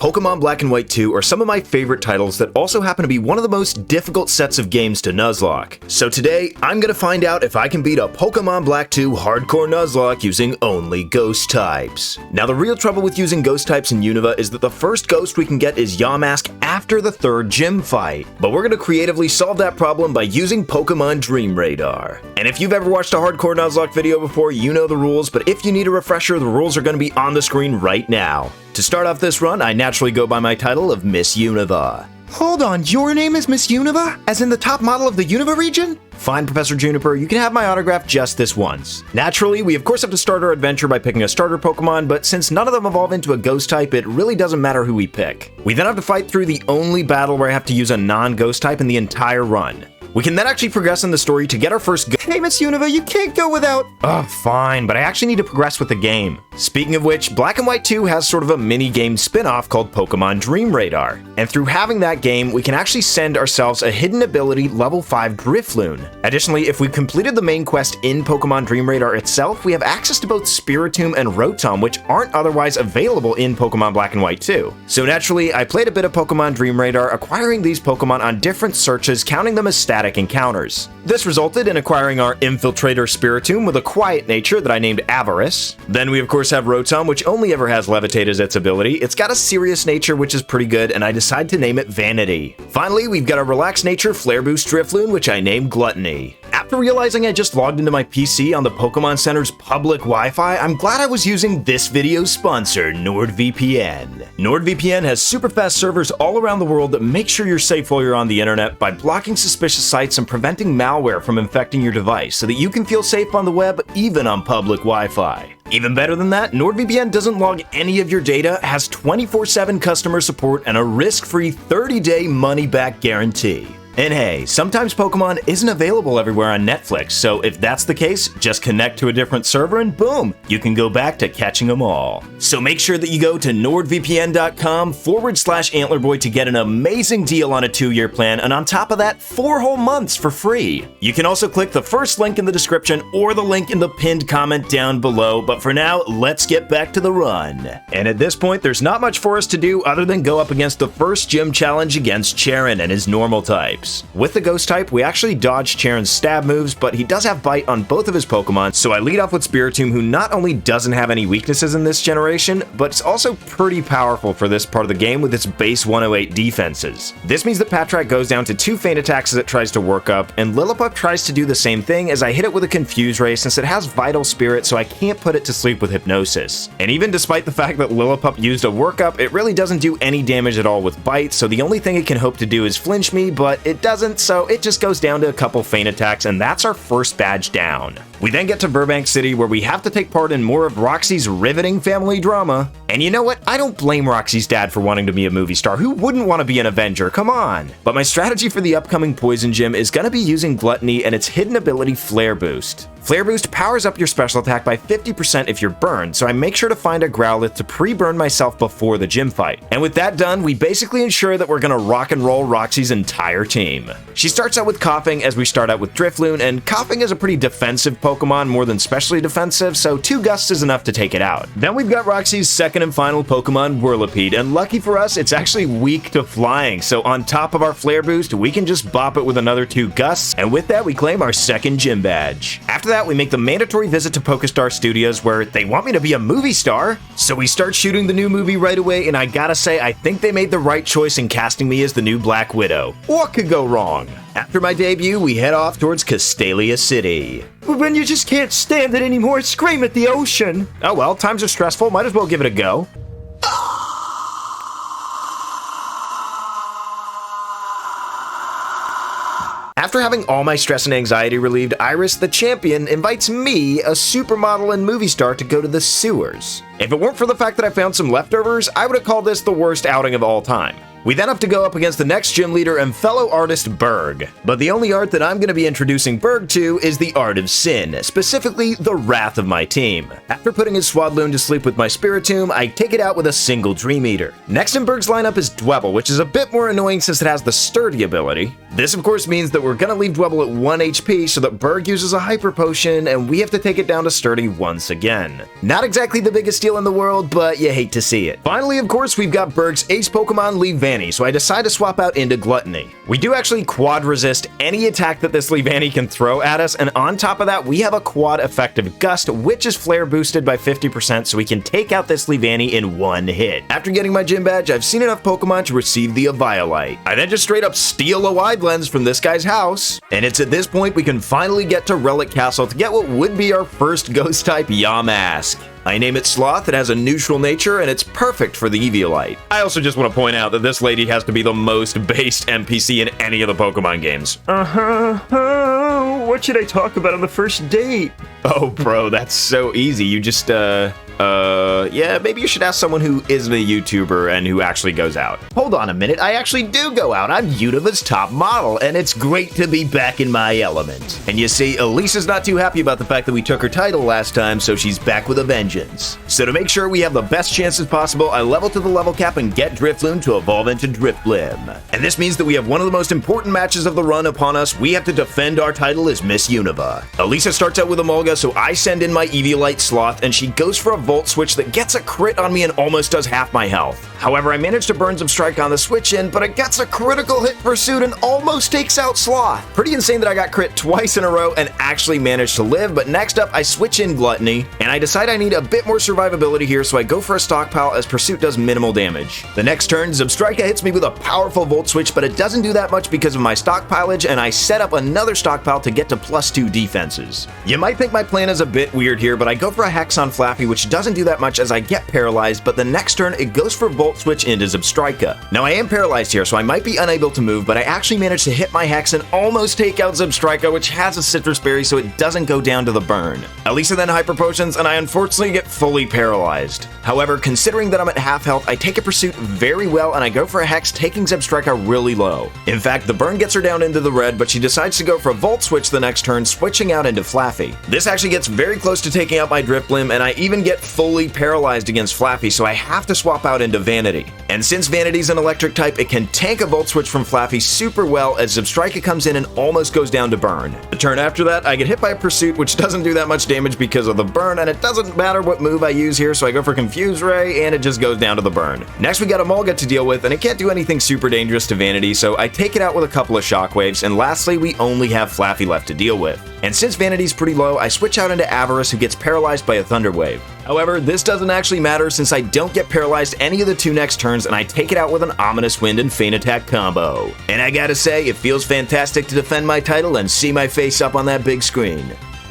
Pokemon Black and White 2 are some of my favorite titles that also happen to be one of the most difficult sets of games to Nuzlocke. So today, I'm gonna find out if I can beat a Pokemon Black 2 Hardcore Nuzlocke using only Ghost types. Now the real trouble with using Ghost types in Unova is that the first Ghost we can get is Yamask after the third gym fight. But we're gonna creatively solve that problem by using Pokemon Dream Radar. And if you've ever watched a Hardcore Nuzlocke video before, you know the rules, but if you need a refresher, the rules are gonna be on the screen right now. To start off this run, I naturally go by my title of Miss Unova. Hold on, your name is Miss Unova? As in the top model of the Unova region? Fine, Professor Juniper, you can have my autograph just this once. Naturally, we of course have to start our adventure by picking a starter Pokemon, but since none of them evolve into a Ghost type, it really doesn't matter who we pick. We then have to fight through the only battle where I have to use a non-Ghost type in the entire run. We can then actually progress in the story to get our first Hey, Miss Unova, you can't go without— Ugh, fine, but I actually need to progress with the game. Speaking of which, Black and White 2 has sort of a mini-game spin-off called Pokemon Dream Radar. And through having that game, we can actually send ourselves a hidden ability level 5 Drifloon. Additionally, if we've completed the main quest in Pokemon Dream Radar itself, we have access to both Spiritomb and Rotom, which aren't otherwise available in Pokemon Black and White 2. So naturally, I played a bit of Pokemon Dream Radar, acquiring these Pokemon on different searches, counting them as static encounters. This resulted in acquiring our Infiltrator Spiritomb with a quiet nature that I named Avarice. Then we of course have Rotom, which only ever has Levitate as its ability. It's got a serious nature, which is pretty good, and I decide to name it Vanity. Finally, we've got a relaxed nature Flare Boost Drifloon, which I named Gluttony. After realizing I just logged into my PC on the Pokemon Center's public Wi-Fi, I'm glad I was using this video's sponsor, NordVPN. NordVPN has super fast servers all around the world that make sure you're safe while you're on the internet by blocking suspicious sites and preventing malware from infecting your device so that you can feel safe on the web even on public Wi-Fi. Even better than that, NordVPN doesn't log any of your data, has 24/7 customer support, and a risk-free 30-day money-back guarantee. And hey, sometimes Pokemon isn't available everywhere on Netflix, so if that's the case, just connect to a different server and boom, you can go back to catching them all. So make sure that you go to nordvpn.com/antlerboy to get an amazing deal on a 2-year plan, and on top of that, 4 whole months for free. You can also click the first link in the description or the link in the pinned comment down below, but for now, let's get back to the run. And at this point, there's not much for us to do other than go up against the first gym challenge against Cheren and his normal types. With the Ghost type, we actually dodge Cheren's stab moves, but he does have Bite on both of his Pokemon, so I lead off with Spiritomb, who not only doesn't have any weaknesses in this generation, but it's also pretty powerful for this part of the game with its base 108 defenses. This means that Patrat goes down to 2 feint attacks as it tries to work up, and Lillipup tries to do the same thing as I hit it with a Confuse Ray since it has Vital Spirit, so I can't put it to sleep with Hypnosis. And even despite the fact that Lillipup used a workup, it really doesn't do any damage at all with Bite, so the only thing it can hope to do is flinch me, but it doesn't, so it just goes down to a couple feint attacks, and that's our first badge down. We then get to Burbank City, where we have to take part in more of Roxy's riveting family drama. And you know what? I don't blame Roxy's dad for wanting to be a movie star. Who wouldn't want to be an Avenger? Come on! But my strategy for the upcoming Poison Gym is gonna be using Gluttony and its hidden ability Flare Boost. Flare Boost powers up your special attack by 50% if you're burned, so I make sure to find a Growlithe to pre-burn myself before the gym fight. And with that done, we basically ensure that we're gonna rock and roll Roxy's entire team. She starts out with Coughing as we start out with Drifloon, and Coughing is a pretty defensive Pokemon more than specially defensive, so 2 Gusts is enough to take it out. Then we've got Roxy's second and final Pokemon, Whirlipede, and lucky for us, it's actually weak to flying, so on top of our Flare Boost, we can just bop it with another 2 Gusts, and with that we claim our second gym badge. After that, we make the mandatory visit to Pokestar Studios where they want me to be a movie star, so we start shooting the new movie right away, and I gotta say, I think they made the right choice in casting me as the new Black Widow. What could go wrong? After my debut, we head off towards Castalia City. But when you just can't stand it anymore, scream at the ocean! Oh well, times are stressful, might as well give it a go. After having all my stress and anxiety relieved, Iris, the champion, invites me, a supermodel and movie star, to go to the sewers. If it weren't for the fact that I found some leftovers, I would have called this the worst outing of all time. We then have to go up against the next gym leader and fellow artist Berg. But the only art that I'm going to be introducing Berg to is the Art of Sin, specifically the Wrath of my team. After putting his Swadloon to sleep with my Spiritomb, I take it out with a single Dream Eater. Next in Berg's lineup is Dwebble, which is a bit more annoying since it has the Sturdy ability. This of course means that we're going to leave Dwebble at 1 HP so that Berg uses a Hyper Potion and we have to take it down to Sturdy once again. Not exactly the biggest deal in the world, but you hate to see it. Finally, of course, we've got Berg's ace Pokemon Leavanny, so I decide to swap out into Gluttony. We do actually quad resist any attack that this Leavanny can throw at us, and on top of that, we have a quad effective Gust, which is flare boosted by 50%, so we can take out this Leavanny in one hit. After getting my gym badge, I've seen enough Pokemon to receive the Eviolite. I then just straight up steal a Wide Lens from this guy's house, and it's at this point we can finally get to Relic Castle to get what would be our first ghost type Yamask. I name it Sloth, it has a neutral nature, and it's perfect for the Eviolite. I also just want to point out that this lady has to be the most based NPC in any of the Pokemon games. What should I talk about on the first date? Oh, bro, that's so easy. You just, yeah, maybe you should ask someone who isn't a YouTuber and who actually goes out. Hold on a minute, I actually do go out. I'm Univa's top model, and it's great to be back in my element. And you see, Elisa's not too happy about the fact that we took her title last time, so she's back with a vengeance. So to make sure we have the best chances possible, I level to the level cap and get Drifloon to evolve into Drifblim. And this means that we have one of the most important matches of the run upon us. We have to defend our title as Miss Univa. Elisa starts out with a Mulga, so I send in my Eviolite Sloth, and she goes for a Volt Switch that gets a crit on me and almost does half my health. However, I manage to burn some Strike on the switch in, but it gets a critical hit pursuit and almost takes out Sloth. Pretty insane that I got crit twice in a row and actually managed to live, but next up I switch in Gluttony, and I decide I need a bit more survivability here, so I go for a Stockpile as Pursuit does minimal damage. The next turn, Zebstrika hits me with a powerful Volt Switch, but it doesn't do that much because of my Stockpileage, and I set up another Stockpile to get to +2 defenses. You might think my plan is a bit weird here, but I go for a Hex on Flappy, which doesn't do that much as I get paralyzed, but the next turn it goes for Volt Switch into Zebstrika. Now I am paralyzed here, so I might be unable to move, but I actually managed to hit my Hex and almost take out Zebstrika, which has a Citrus Berry, so it doesn't go down to the burn. Elisa then Hyper Potions, and I unfortunately get fully paralyzed. However, considering that I'm at half health, I take a Pursuit very well, and I go for a Hex, taking Zebstrika really low. In fact, the burn gets her down into the red, but she decides to go for a Volt Switch the next turn, switching out into Flaffy. This actually gets very close to taking out my Drifblim, and I even get fully paralyzed against Flaffy, so I have to swap out into Vanity. And since Vanity's an electric type, it can tank a Volt Switch from Flaffy super well as Zebstrika comes in and almost goes down to burn. The turn after that, I get hit by a Pursuit, which doesn't do that much damage because of the burn, and it doesn't matter what move I use here, so I go for Confuse Ray, and it just goes down to the burn. Next, we got a Mulga to deal with, and it can't do anything super dangerous to Vanity, so I take it out with a couple of Shockwaves, and lastly, we only have Flaffy left to deal with. And since Vanity's pretty low, I switch out into Avarice, who gets paralyzed by a Thunder Wave. However, this doesn't actually matter since I don't get paralyzed any of the 2 next turns, and I take it out with an Ominous Wind and Feint Attack combo. And I gotta say, it feels fantastic to defend my title and see my face up on that big screen.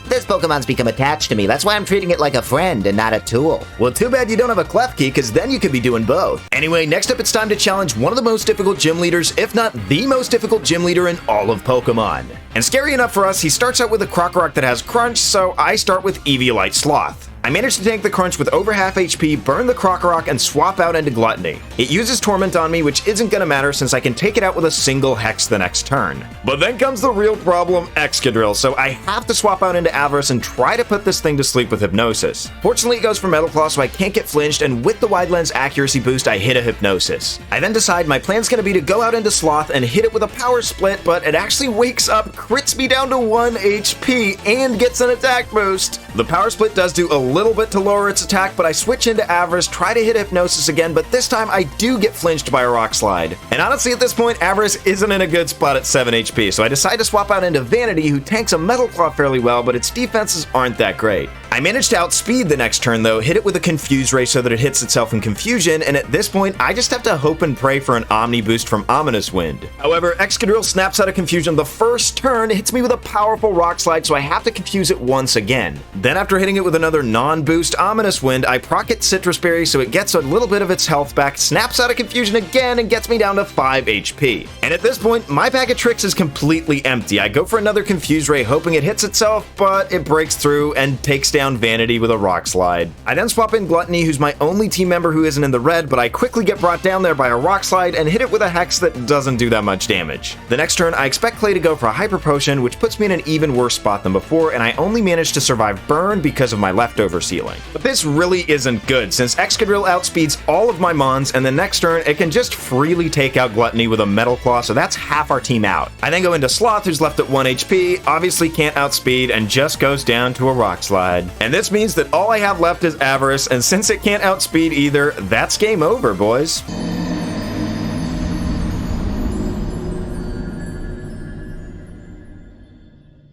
This Pokemon's become attached to me. That's why I'm treating it like a friend and not a tool. Well, too bad you don't have a Clef Key, because then you could be doing both. Anyway, next up it's time to challenge one of the most difficult gym leaders, if not the most difficult gym leader in all of Pokemon. And scary enough for us, he starts out with a Krokorok that has Crunch, so I start with Eviolite Sloth. I managed to tank the Crunch with over half HP, burn the Krokorok, and swap out into Gluttony. It uses Torment on me, which isn't gonna matter since I can take it out with a single Hex the next turn. But then comes the real problem, Excadrill, so I have to swap out into Avarice and try to put this thing to sleep with Hypnosis. Fortunately, it goes for Metal Claw, so I can't get flinched, and with the Wide Lens accuracy boost, I hit a Hypnosis. I then decide my plan's gonna be to go out into Sloth and hit it with a Power Split, but it actually wakes up, crits me down to 1 HP, and gets an attack boost. The Power Split does do a little bit to lower its attack, but I switch into Avarice, try to hit Hypnosis again, but this time I do get flinched by a Rock Slide. And honestly, at this point, Avarice isn't in a good spot at 7 HP, so I decide to swap out into Vanity, who tanks a Metal Claw fairly well, but its defenses aren't that great. I managed to outspeed the next turn though, hit it with a Confuse Ray so that it hits itself in confusion, and at this point, I just have to hope and pray for an Omni boost from Ominous Wind. However, Excadrill snaps out of confusion the first turn, hits me with a powerful Rock Slide, so I have to confuse it once again. Then after hitting it with another non-boost Ominous Wind, I proc it Citrus Berry so it gets a little bit of its health back, snaps out of confusion again, and gets me down to 5 HP. And at this point, my bag of tricks is completely empty. I go for another Confuse Ray hoping it hits itself, but it breaks through and takes damage down Vanity with a Rock Slide. I then swap in Gluttony, who's my only team member who isn't in the red, but I quickly get brought down there by a Rock Slide and hit it with a Hex that doesn't do that much damage. The next turn, I expect Clay to go for a Hyper Potion, which puts me in an even worse spot than before, and I only managed to survive burn because of my leftover ceiling. But this really isn't good, since Excadrill outspeeds all of my Mons, and the next turn, it can just freely take out Gluttony with a Metal Claw, so that's half our team out. I then go into Sloth, who's left at 1 HP, obviously can't outspeed, and just goes down to a Rock Slide. And this means that all I have left is Avarice, and since it can't outspeed either, that's game over, boys.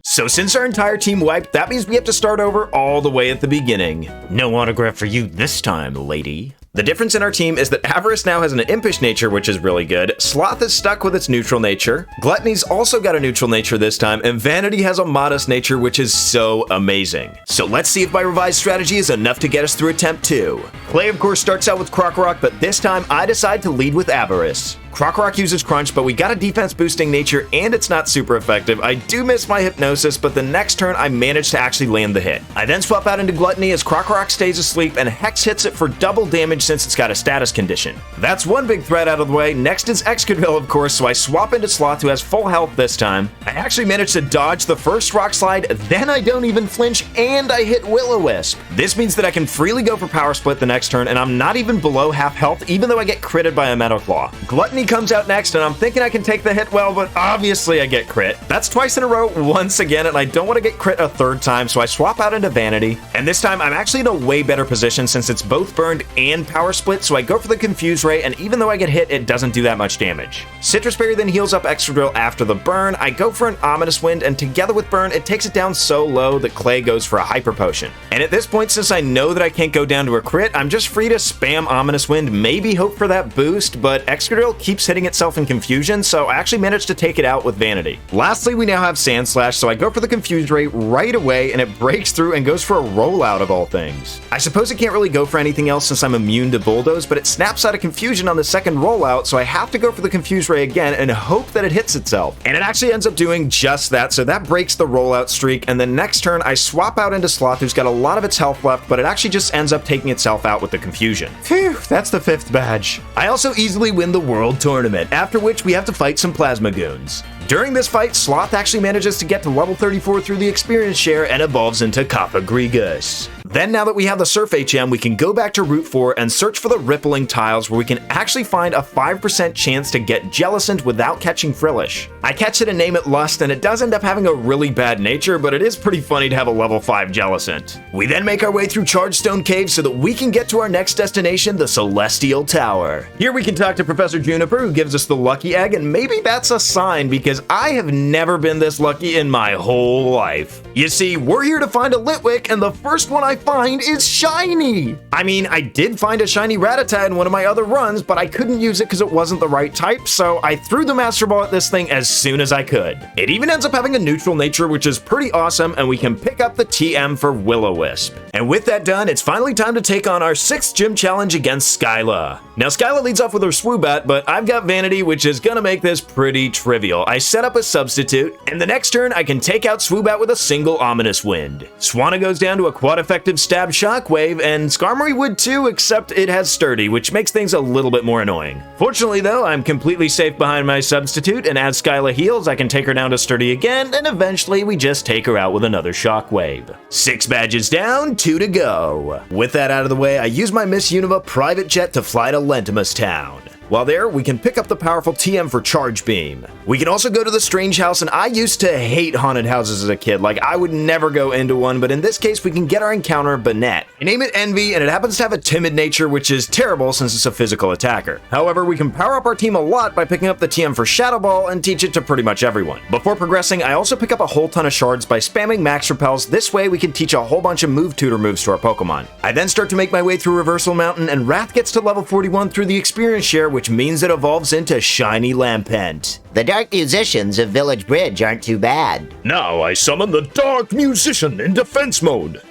So since our entire team wiped, that means we have to start over all the way at the beginning. No autograph for you this time, lady. The difference in our team is that Avarice now has an impish nature, which is really good. Sloth is stuck with its neutral nature. Gluttony's also got a neutral nature this time, and Vanity has a modest nature, which is so amazing. So let's see if my revised strategy is enough to get us through attempt 2. Clay, of course, starts out with Krokorok, but this time I decide to lead with Avarice. Krokorok uses Crunch, but we got a defense boosting nature and it's not super effective. I do miss my Hypnosis, but the next turn I manage to actually land the hit. I then swap out into Gluttony as Krokorok stays asleep and Hex hits it for double damage since it's got a status condition. That's one big threat out of the way. Next is Excadrill, of course, so I swap into Sloth, who has full health this time. I actually managed to dodge the first Rock Slide, then I don't even flinch and I hit Will-O-Wisp. This means that I can freely go for Power Split the next turn and I'm not even below half health even though I get critted by a Metal Claw. Gluttony comes out next and I'm thinking I can take the hit well, but obviously I get crit. That's twice in a row once again, and I don't want to get crit a third time, so I swap out into Vanity. And this time I'm actually in a way better position since it's both burned and Power Split, so I go for the Confuse Ray, and even though I get hit, it doesn't do that much damage. Citrus Berry then heals up Excadrill after the burn. I go for an Ominous Wind, and together with burn, it takes it down so low that Clay goes for a Hyper Potion. And at this point, since I know that I can't go down to a crit, I'm just free to spam Ominous Wind, maybe hope for that boost, but Excadrill keeps hitting itself in Confusion, so I actually managed to take it out with Vanity. Lastly, we now have Sand Slash, so I go for the Confuse Ray right away, and it breaks through and goes for a rollout of all things. I suppose it can't really go for anything else since I'm immune to Bulldoze, but it snaps out of Confusion on the second rollout, so I have to go for the Confuse Ray again and hope that it hits itself. And it actually ends up doing just that, so that breaks the rollout streak, and then next turn I swap out into Sloth, who's got a lot of its health left, but it actually just ends up taking itself out with the Confusion. Phew, that's the 5th badge. I also easily win the World Tournament, after which we have to fight some Plasma Goons. During this fight, Sloth actually manages to get to level 34 through the experience share and evolves into Copagrigus. Then now that we have the Surf HM, we can go back to Route 4 and search for the Rippling tiles where we can actually find a 5% chance to get Jellicent without catching Frillish. I catch it and name it Lust, and it does end up having a really bad nature, but it is pretty funny to have a level 5 Jellicent. We then make our way through Chargestone Cave so that we can get to our next destination, the Celestial Tower. Here we can talk to Professor Juniper, who gives us the lucky egg, and maybe that's a sign because I have never been this lucky in my whole life. You see, we're here to find a Litwick, and the first one I find is shiny! I mean, I did find a shiny Rattata in one of my other runs, but I couldn't use it because it wasn't the right type, so I threw the Master Ball at this thing as soon as I could. It even ends up having a neutral nature, which is pretty awesome, and we can pick up the TM for Will-O-Wisp. And with that done, it's finally time to take on our 6th gym challenge against Skyla. Now, Skyla leads off with her Swoobat, but I've got Vanity, which is gonna make this pretty trivial. I set up a substitute, and the next turn I can take out Swoobat with a single Ominous Wind. Swanna goes down to a quad-effective Stab Shockwave, and Skarmory would too, except it has Sturdy, which makes things a little bit more annoying. Fortunately though, I'm completely safe behind my substitute, and as Skyla heals, I can take her down to Sturdy again, and eventually we just take her out with another Shockwave. 6 badges down, 2 to go. With that out of the way, I use my Miss Unova private jet to fly to Lentimus Town. While there, we can pick up the powerful TM for Charge Beam. We can also go to the Strange House, and I used to hate haunted houses as a kid. Like, I would never go into one, but in this case, we can get our encounter Banette. I name it Envy, and it happens to have a timid nature, which is terrible since it's a physical attacker. However, we can power up our team a lot by picking up the TM for Shadow Ball and teach it to pretty much everyone. Before progressing, I also pick up a whole ton of shards by spamming Max Repels. This way, we can teach a whole bunch of move tutor moves to our Pokemon. I then start to make my way through Reversal Mountain, and Wrath gets to level 41 through the experience share, which means it evolves into Shiny Lampent. The Dark Musicians of Village Bridge aren't too bad. Now I summon the Dark Musician in defense mode.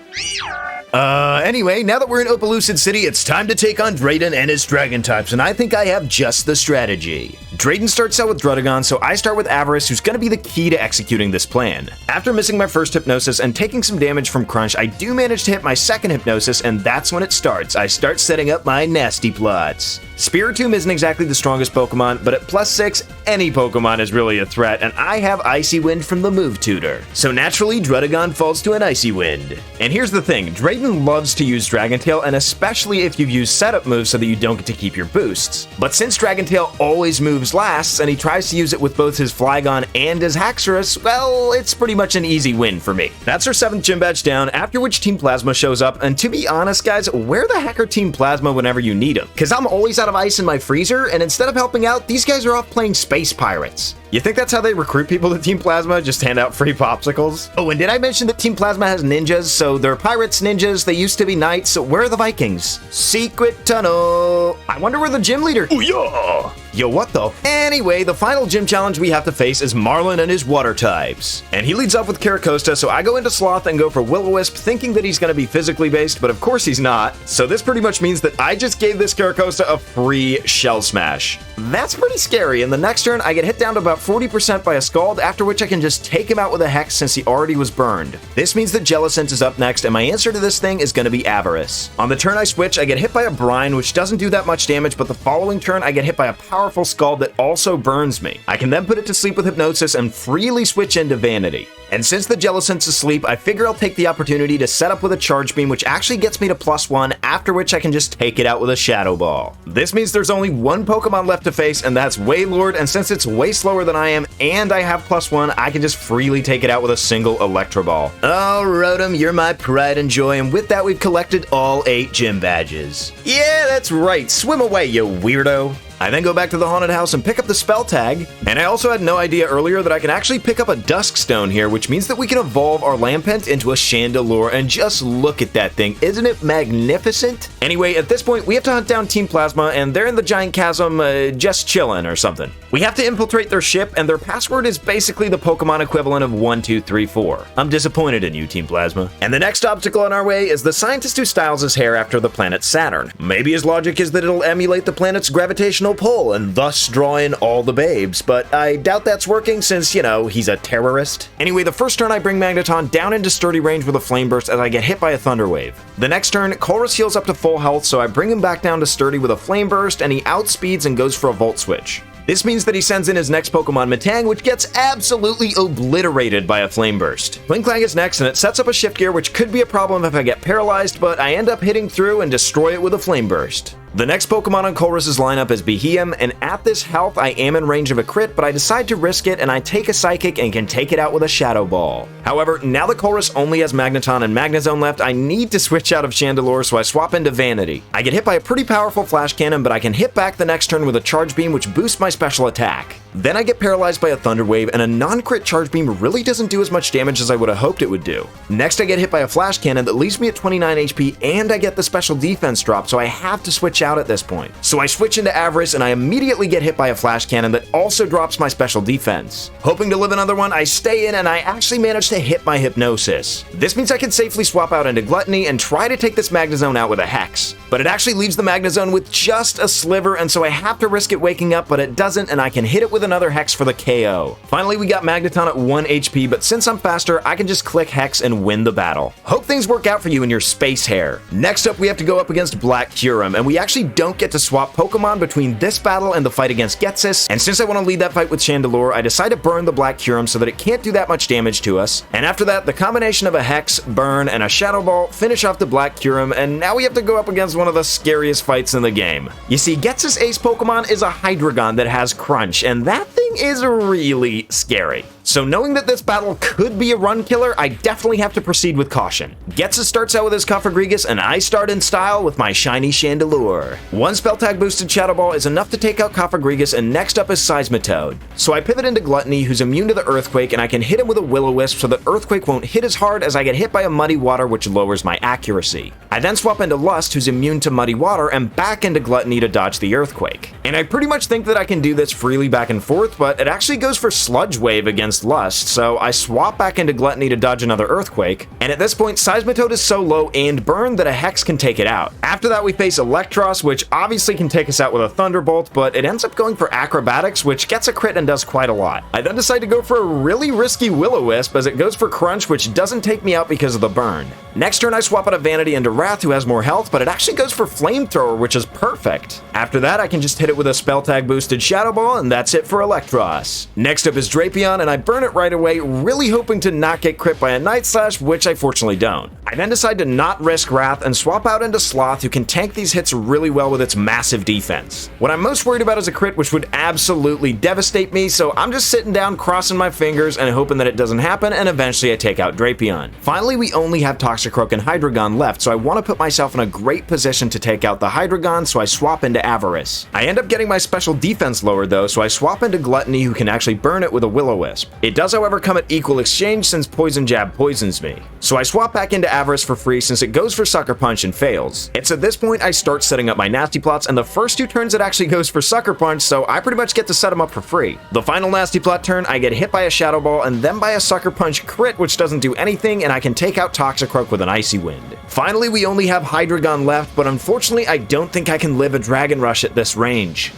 Anyway, now that we're in Opelucid City, it's time to take on Drayden and his dragon types, and I think I have just the strategy. Drayden starts out with Druddigon, so I start with Avarice, who's gonna be the key to executing this plan. After missing my first Hypnosis and taking some damage from Crunch, I do manage to hit my second Hypnosis, and that's when it starts. I start setting up my nasty plots. Spiritomb isn't exactly the strongest Pokemon, but at +6, any Pokemon is really a threat, and I have Icy Wind from the move tutor. So naturally, Druddigon falls to an Icy Wind. And here's the thing, Drayden loves to use Dragon Tail, and especially if you've used setup moves so that you don't get to keep your boosts. But since Dragon Tail always moves last, and he tries to use it with both his Flygon and his Haxorus, well, it's pretty much an easy win for me. That's our 7th gym badge down, after which Team Plasma shows up, and to be honest guys, where the heck are Team Plasma whenever you need them? Cause I'm always out of ice in my freezer, and instead of helping out, these guys are off playing Space Pirates. You think that's how they recruit people to Team Plasma? Just hand out free popsicles? Oh, and did I mention that Team Plasma has ninjas? So they're pirates, ninjas, they used to be knights, so where are the Vikings? Secret tunnel. I wonder where the gym leader... Ooh, yeah! Yo, what the? Anyway, the final gym challenge we have to face is Marlin and his water types. And he leads off with Caracosta, so I go into Sloth and go for Will-O-Wisp, thinking that he's gonna be physically based, but of course he's not. So this pretty much means that I just gave this Caracosta a free Shell Smash. That's pretty scary, and the next turn I get hit down to about 40% by a Scald, after which I can just take him out with a Hex since he already was burned. This means that Jellicent is up next, and my answer to this thing is gonna be Avarice. On the turn I switch, I get hit by a Brine, which doesn't do that much damage, but the following turn I get hit by a powerful Scald that also burns me. I can then put it to sleep with Hypnosis and freely switch into Vanity. And since the Jellicent's asleep, I figure I'll take the opportunity to set up with a Charge Beam, which actually gets me to +1, after which I can just take it out with a Shadow Ball. This means there's only one Pokemon left to face, and that's Wailord, and since it's way slower than I am, and I have +1, I can just freely take it out with a single Electro Ball. Oh, Rotom, you're my pride and joy, and with that we've collected all 8 gym badges. Yeah, that's right, swim away, you weirdo. I then go back to the haunted house and pick up the spell tag, and I also had no idea earlier that I can actually pick up a Dusk Stone here, which means that we can evolve our Lampent into a Chandelure, and just look at that thing, isn't it magnificent? Anyway, at this point, we have to hunt down Team Plasma, and they're in the giant chasm, just chillin' or something. We have to infiltrate their ship, and their password is basically the Pokemon equivalent of 1, 2, 3, 4. I'm disappointed in you, Team Plasma. And the next obstacle on our way is the scientist who styles his hair after the planet Saturn. Maybe his logic is that it'll emulate the planet's gravitational pull and thus draw in all the babes, but I doubt that's working since, you know, he's a terrorist. Anyway, the first turn I bring Magneton down into sturdy range with a Flame Burst as I get hit by a Thunder Wave. The next turn, Colress heals up to full health, so I bring him back down to sturdy with a Flame Burst, and he outspeeds and goes for a Volt Switch. This means that he sends in his next Pokemon, Metang, which gets absolutely obliterated by a Flame Burst. Klinklang is next, and it sets up a Shift Gear, which could be a problem if I get paralyzed, but I end up hitting through and destroy it with a Flame Burst. The next Pokemon on Colress's lineup is Beheeyem, and at this health I am in range of a crit, but I decide to risk it and I take a Psychic and can take it out with a Shadow Ball. However, now that Colress only has Magneton and Magnezone left, I need to switch out of Chandelure, so I swap into Vanity. I get hit by a pretty powerful Flash Cannon, but I can hit back the next turn with a Charge Beam, which boosts my special attack. Then I get paralyzed by a Thunder Wave, and a non-crit Charge Beam really doesn't do as much damage as I would have hoped it would do. Next I get hit by a Flash Cannon that leaves me at 29 HP, and I get the special defense drop, so I have to switch out at this point. So I switch into Avarice, and I immediately get hit by a Flash Cannon that also drops my special defense. Hoping to live another one, I stay in, and I actually manage to hit my Hypnosis. This means I can safely swap out into Gluttony and try to take this Magnezone out with a Hex. But it actually leaves the Magnezone with just a sliver, and so I have to risk it waking up, but it doesn't, and I can hit it with another Hex for the KO. Finally, we got Magneton at 1 HP, but since I'm faster, I can just click Hex and win the battle. Hope things work out for you and your space hair. Next up, we have to go up against Black Kyurem, and we actually don't get to swap Pokemon between this battle and the fight against Ghetsis, and since I want to lead that fight with Chandelure, I decide to burn the Black Kyurem so that it can't do that much damage to us, and after that, the combination of a Hex, Burn, and a Shadow Ball finish off the Black Kyurem, and now we have to go up against one of the scariest fights in the game. You see, Ghetsis' ace Pokemon is a Hydreigon that has Crunch, and that thing is really scary. So knowing that this battle could be a run killer, I definitely have to proceed with caution. Ghetsis starts out with his Cofagrigus, and I start in style with my shiny Chandelure. One spell tag boosted Shadow Ball is enough to take out Cofagrigus, and next up is Seismitoad. So I pivot into Gluttony, who's immune to the Earthquake, and I can hit him with a Will-O-Wisp so that Earthquake won't hit as hard as I get hit by a Muddy Water, which lowers my accuracy. I then swap into Lust, who's immune to Muddy Water, and back into Gluttony to dodge the Earthquake. And I pretty much think that I can do this freely back and forth, but it actually goes for Sludge Wave against against Lust, so I swap back into Gluttony to dodge another Earthquake, and at this point, Seismitoad is so low and burned that a Hex can take it out. After that, we face Electros, which obviously can take us out with a Thunderbolt, but it ends up going for Acrobatics, which gets a crit and does quite a lot. I then decide to go for a really risky Will-O-Wisp as it goes for Crunch, which doesn't take me out because of the burn. Next turn, I swap out of Vanity into Wrath, who has more health, but it actually goes for Flamethrower, which is perfect. After that, I can just hit it with a Spell Tag boosted Shadow Ball, and that's it for Electros. Next up is Drapion, and I burn it right away, really hoping to not get crit by a Night Slash, which I fortunately don't. I then decide to not risk Wrath and swap out into Sloth, who can tank these hits really well with its massive defense. What I'm most worried about is a crit, which would absolutely devastate me, so I'm just sitting down, crossing my fingers, and hoping that it doesn't happen, and eventually I take out Drapion. Finally, we only have Toxicroak and Hydreigon left, so I want to put myself in a great position to take out the Hydreigon, so I swap into Avarice. I end up getting my special defense lowered though, so I swap into Gluttony, who can actually burn it with a Will-O-Wisp. It does, however, come at equal exchange since Poison Jab poisons me. So I swap back into Avarice for free since it goes for Sucker Punch and fails. It's at this point I start setting up my Nasty Plots, and the first 2 turns it actually goes for Sucker Punch, so I pretty much get to set them up for free. The final Nasty Plot turn, I get hit by a Shadow Ball and then by a Sucker Punch crit, which doesn't do anything, and I can take out Toxicroak with an Icy Wind. Finally, we only have Hydreigon left, but unfortunately I don't think I can live a Dragon Rush at this range.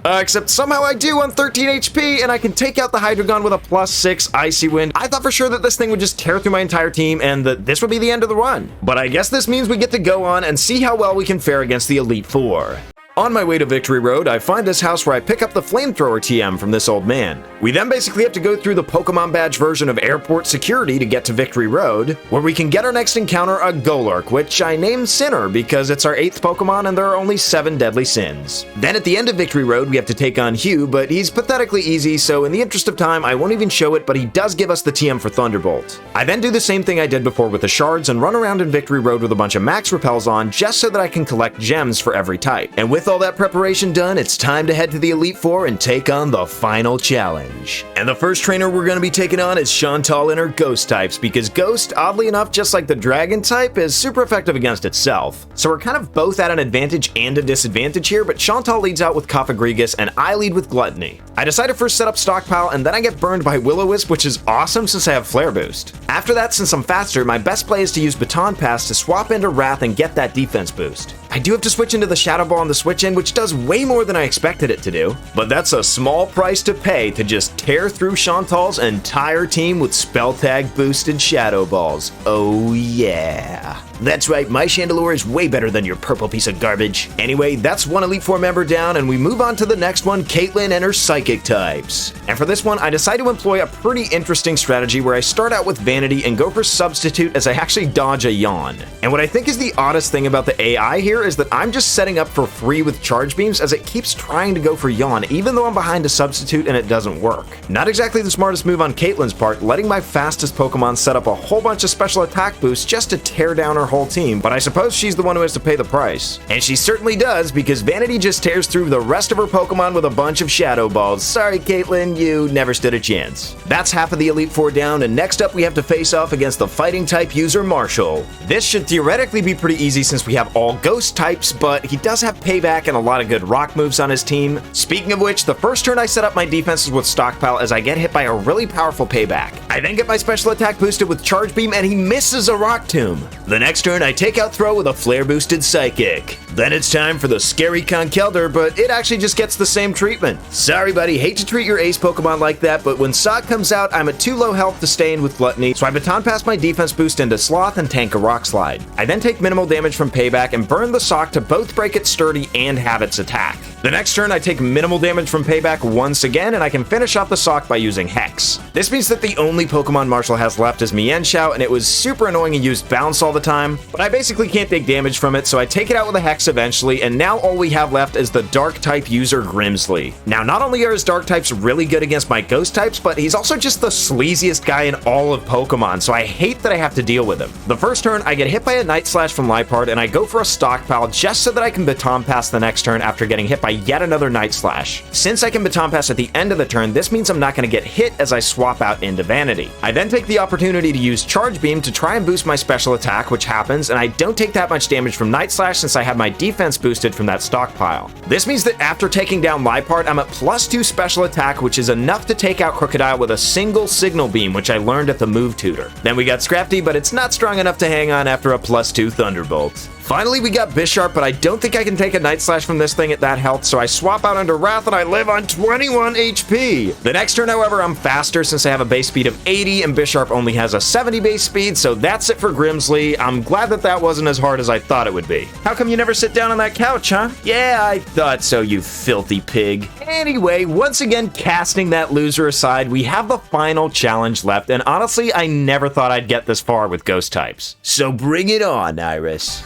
Except somehow I do on 13 HP, and I can take out the Hydreigon with a +6 Icy Wind. I thought for sure that this thing would just tear through my entire team and that this would be the end of the run. But I guess this means we get to go on and see how well we can fare against the Elite Four. On my way to Victory Road, I find this house where I pick up the Flamethrower TM from this old man. We then basically have to go through the Pokemon Badge version of airport security to get to Victory Road, where we can get our next encounter, a Golurk, which I named Sinner because it's our 8th Pokemon and there are only 7 deadly sins. Then at the end of Victory Road, we have to take on Hugh, but he's pathetically easy, so in the interest of time, I won't even show it, but he does give us the TM for Thunderbolt. I then do the same thing I did before with the Shards and run around in Victory Road with a bunch of Max Repels on just so that I can collect gems for every type. And with all that preparation done, it's time to head to the Elite Four and take on the final challenge. And the first trainer we're going to be taking on is Shantel in her Ghost types, because Ghost, oddly enough, just like the Dragon type, is super effective against itself. So we're kind of both at an advantage and a disadvantage here, but Shantel leads out with Cofagrigus and I lead with Gluttony. I decide to first set up Stockpile, and then I get burned by Will-O-Wisp, which is awesome since I have Flare Boost. After that, since I'm faster, my best play is to use Baton Pass to swap into Wrath and get that defense boost. I do have to switch into the Shadow Ball on the switch in, which does way more than I expected it to do. But that's a small price to pay to just tear through Chantal's entire team with Spell Tag boosted Shadow Balls. Oh yeah. That's right, my Chandelure is way better than your purple piece of garbage. Anyway, that's one Elite Four member down, and we move on to the next one, Caitlyn and her Psychic types. And for this one, I decide to employ a pretty interesting strategy where I start out with Vanity and go for Substitute as I actually dodge a Yawn. And what I think is the oddest thing about the AI here is that I'm just setting up for free with Charge Beams as it keeps trying to go for Yawn, even though I'm behind a Substitute and it doesn't work. Not exactly the smartest move on Caitlyn's part, letting my fastest Pokemon set up a whole bunch of special attack boosts just to tear down her whole team, but I suppose she's the one who has to pay the price. And she certainly does, because Vanity just tears through the rest of her Pokemon with a bunch of Shadow Balls. Sorry, Caitlyn, you never stood a chance. That's half of the Elite Four down, and next up we have to face off against the Fighting type user Marshall. This should theoretically be pretty easy since we have all Ghost types, but he does have Payback and a lot of good Rock moves on his team. Speaking of which, the first turn I set up my defenses with Stockpile as I get hit by a really powerful Payback. I then get my special attack boosted with Charge Beam and he misses a Rock Tomb. The next turn I take out Throw with a Flare boosted Psychic. Then it's time for the scary Conkeldurr, but it actually just gets the same treatment. Sorry buddy, hate to treat your ace Pokemon like that, but when Sog comes out, I'm at too low health to stay in with Gluttony, so I Baton Pass my defense boost into Sloth and tank a Rock Slide. I then take minimal damage from Payback and burn the Sock to both break its Sturdy and have its attack. The next turn I take minimal damage from Payback once again, and I can finish off the Sock by using Hex. This means that the only Pokemon Marshall has left is Mienshao, and it was super annoying and used Bounce all the time, but I basically can't take damage from it, so I take it out with a Hex eventually, and now all we have left is the Dark type user Grimsley. Now, not only are his Dark types really good against my Ghost types, but he's also just the sleaziest guy in all of Pokemon, so I hate that I have to deal with him. The first turn, I get hit by a Night Slash from Liepard, and I go for a Stockpile just so that I can Baton Pass the next turn after getting hit by yet another Night Slash. Since I can Baton Pass at the end of the turn, this means I'm not going to get hit as I swap out into Vanity. I then take the opportunity to use Charge Beam to try and boost my special attack, which happens, and I don't take that much damage from Night Slash since I have my defense boosted from that stockpile. This means that after taking down Liepard, I'm at +2 special attack, which is enough to take out Crocodile with a single signal beam, which I learned at the move tutor. Then we got Scrafty, but it's not strong enough to hang on after a +2 Thunderbolt. Finally, we got Bisharp, but I don't think I can take a Night Slash from this thing at that health, so I swap out onto Wrath and I live on 21 HP. The next turn, however, I'm faster since I have a base speed of 80 and Bisharp only has a 70 base speed, so that's it for Grimsley. I'm glad that that wasn't as hard as I thought it would be. How come you never sit down on that couch, huh? Yeah, I thought so, you filthy pig. Anyway, once again, casting that loser aside, we have the final challenge left, and honestly, I never thought I'd get this far with ghost types. So bring it on, Iris.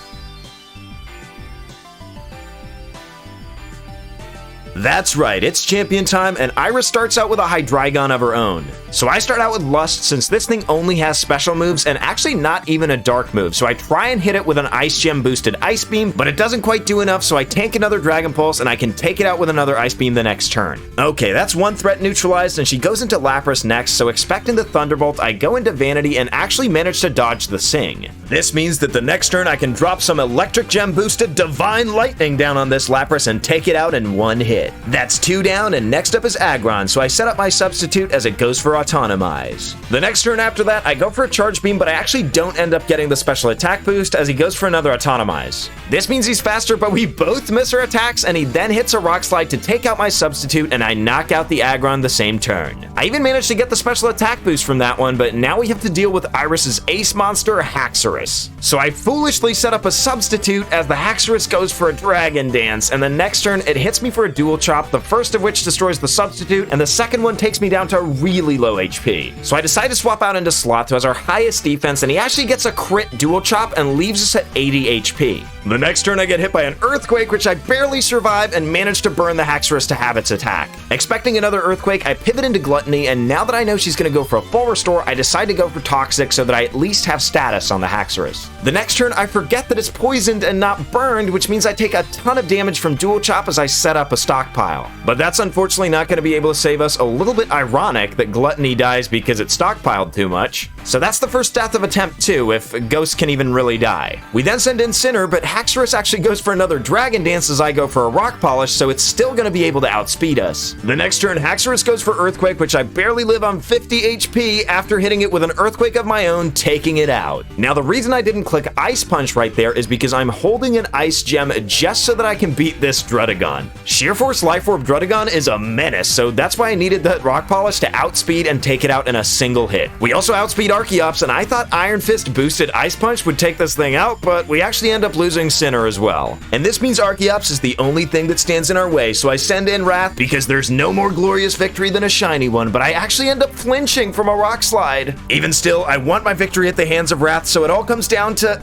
That's right, it's champion time, and Iris starts out with a Hydreigon of her own. So I start out with Lust since this thing only has special moves and actually not even a dark move, so I try and hit it with an Ice Gem boosted Ice Beam, but it doesn't quite do enough, so I tank another Dragon Pulse and I can take it out with another Ice Beam the next turn. Okay, that's one threat neutralized, and she goes into Lapras next, so expecting the Thunderbolt, I go into Vanity and actually manage to dodge the Sing. This means that the next turn I can drop some Electric Gem boosted Divine Lightning down on this Lapras and take it out in one hit. That's 2 down, and next up is Aggron, so I set up my substitute as it goes for Autonomize. The next turn after that, I go for a Charge Beam, but I actually don't end up getting the special attack boost as he goes for another Autonomize. This means he's faster, but we both miss our attacks, and he then hits a Rock Slide to take out my substitute, and I knock out the Aggron the same turn. I even managed to get the special attack boost from that one, but now we have to deal with Iris's ace monster, Haxorus. So I foolishly set up a substitute as the Haxorus goes for a Dragon Dance, and the next turn it hits me for a Dual Chop, the first of which destroys the substitute, and the second one takes me down to really low HP. So I decide to swap out into Sloth, who has our highest defense, and he actually gets a crit Dual Chop and leaves us at 80 HP. The next turn I get hit by an Earthquake, which I barely survive and manage to burn the Haxorus to have its attack. Expecting another Earthquake, I pivot into Gluttony, and now that I know she's going to go for a full restore, I decide to go for Toxic so that I at least have status on the Haxorus. The next turn, I forget that it's poisoned and not burned, which means I take a ton of damage from Dual Chop as I set up a stockpile. But that's unfortunately not going to be able to save us. A little bit ironic that Gluttony dies because it stockpiled too much. So that's the first death of attempt 2, if Ghost can even really die. We then send in Sinner, but Haxorus actually goes for another Dragon Dance as I go for a Rock Polish, so it's still going to be able to outspeed us. The next turn, Haxorus goes for Earthquake, which I barely live on 50 HP after hitting it with an Earthquake of my own, taking it out. Now, the reason I didn't click Ice Punch right there is because I'm holding an Ice Gem just so that I can beat this Druddigon. Sheer Force Life Orb Druddigon is a menace, so that's why I needed that Rock Polish to outspeed and take it out in a single hit. We also outspeed Archeops, and I thought Iron Fist boosted Ice Punch would take this thing out, but we actually end up losing Sinner as well. And this means Archeops is the only thing that stands in our way, so I send in Wrath because there's no more glorious victory than a shiny one, but I actually end up flinching from a Rock Slide. Even still, I want my victory at the hands of Wrath, so it all comes down to...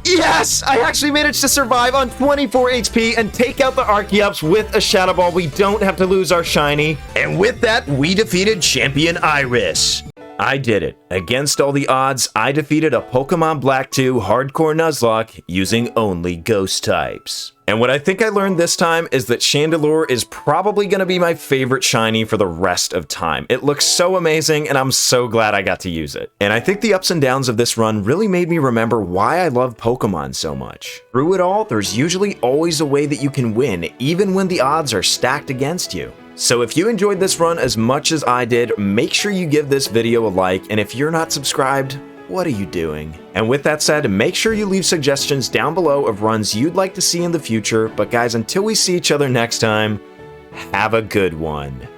Yes! I actually managed to survive on 24 HP and take out the Archeops with a Shadow Ball. We don't have to lose our shiny. And with that, we defeated Champion Iris. I did it. Against all the odds, I defeated a Pokemon Black 2 Hardcore Nuzlocke using only ghost types. And what I think I learned this time is that Chandelure is probably going to be my favorite shiny for the rest of time. It looks so amazing, and I'm so glad I got to use it. And I think the ups and downs of this run really made me remember why I love Pokemon so much. Through it all, there's usually always a way that you can win, even when the odds are stacked against you. So if you enjoyed this run as much as I did, make sure you give this video a like, and if you're not subscribed, what are you doing? And with that said, make sure you leave suggestions down below of runs you'd like to see in the future, but guys, until we see each other next time, have a good one.